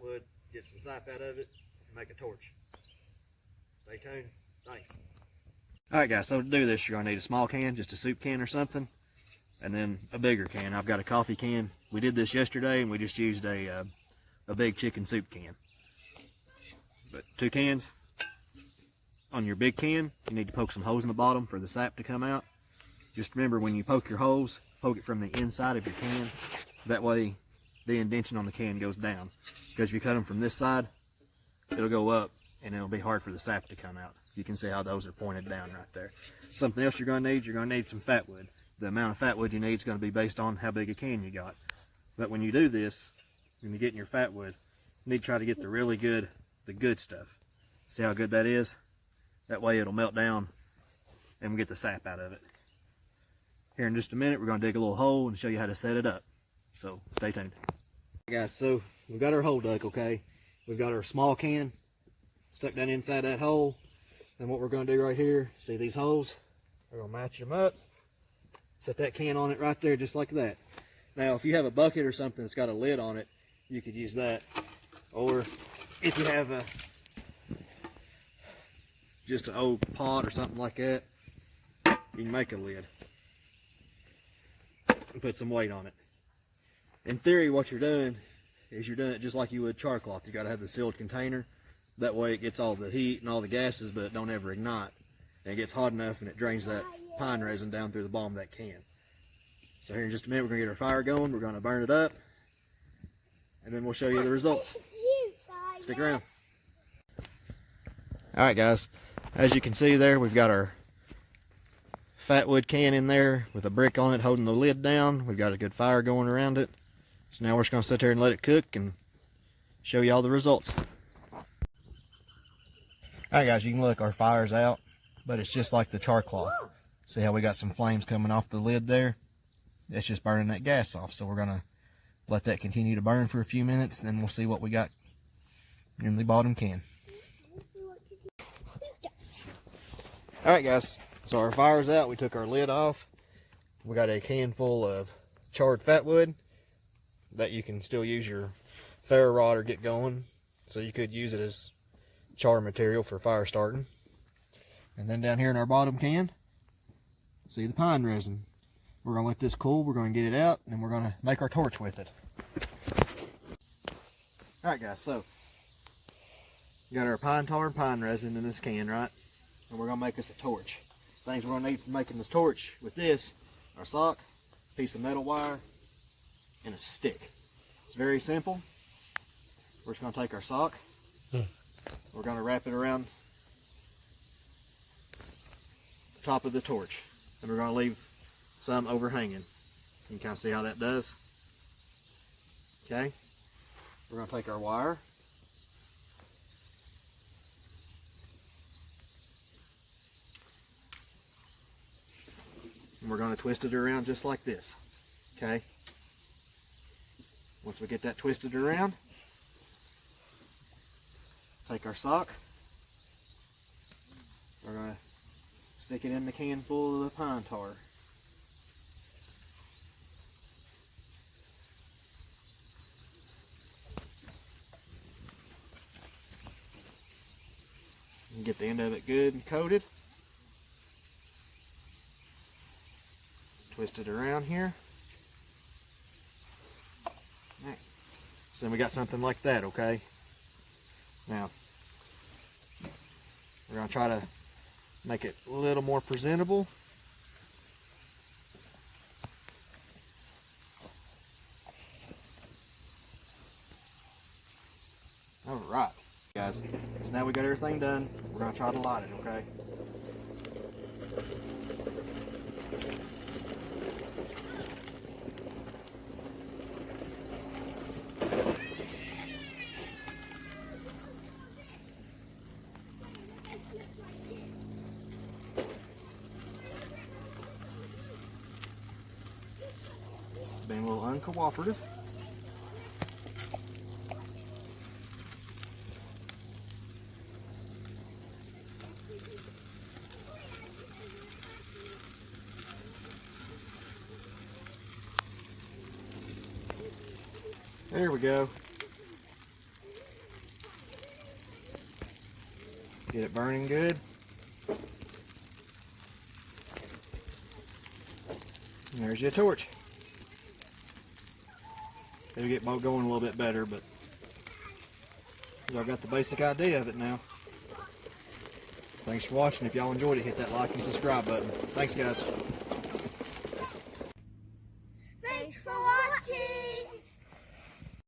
fatwood, get some sap out of it, and make a torch. Stay tuned. Thanks. Alright guys, so to do this you're going to need a small can, just a soup can or something, and then a bigger can. I've got a coffee can. We did this yesterday and we just used a big chicken soup can. But 2 cans. On your big can, you need to poke some holes in the bottom for the sap to come out. Just remember, when you poke your holes, poke it from the inside of your can. That way the indentation on the can goes down. Because if you cut them from this side, it'll go up and it'll be hard for the sap to come out. You can see how those are pointed down right there. Something else you're going to need some fatwood. The amount of fatwood you need is going to be based on how big a can you got. But when you do this, when you're getting your fatwood, you need to try to get the good stuff. See how good that is? That way it'll melt down and we'll get the sap out of it. Here in just a minute, we're going to dig a little hole and show you how to set it up. So stay tuned. Right, guys, so we've got our hole dug, okay? We've got our small can stuck down inside that hole. And what we're going to do right here, see these holes? We're going to match them up. Set that can on it right there just like that. Now if you have a bucket or something that's got a lid on it, you could use that. Or if you have just an old pot or something like that, you can make a lid and put some weight on it. In theory, what you're doing is you're doing it just like you would char cloth. You got to have the sealed container. That way it gets all the heat and all the gases, but it don't ever ignite. And it gets hot enough and it drains that pine resin down through the bottom of that can. So here in just a minute, we're going to get our fire going. We're going to burn it up, and then we'll show you the results. Stick around. Alright guys, as you can see there, we've got our fatwood can in there with a brick on it holding the lid down. We've got a good fire going around it. So now we're just going to sit there and let it cook and show you all the results. Alright guys, you can look, our fire's out, but it's just like the char cloth. See how we got some flames coming off the lid there? It's just burning that gas off. So we're going to let that continue to burn for a few minutes, and then we'll see what we got in the bottom can. Alright guys, so our fire's out. We took our lid off. We got a can full of charred fatwood that you can still use your ferro rod or get going. So you could use it as char material for fire starting. And then down here in our bottom can, see the pine resin. We're going to let this cool, we're going to get it out, and we're going to make our torch with it. Alright guys, so we got our pine tar and pine resin in this can, right? And we're going to make us a torch. Things we're going to need for making this torch with this: our sock, piece of metal wire, and a stick. It's very simple. We're just going to take our sock, we're going to wrap it around the top of the torch, and we're going to leave some overhanging. You can kind of see how that does. Okay, we're going to take our wire, and we're going to twist it around just like this. Okay, once we get that twisted around, take our sock, we're going to stick it in the can full of the pine tar. And get the end of it good and coated. Twist it around here. Right. So then we got something like that, okay? Now, we're going to try to make it a little more presentable. Alright, guys. So now we got everything done. We're going to try to light it, okay? Being a little uncooperative. There we go. Get it burning good. And there's your torch. It'll get going a little bit better, but y'all got the basic idea of it now. Thanks for watching. If y'all enjoyed it, hit that like and subscribe button. Thanks, guys.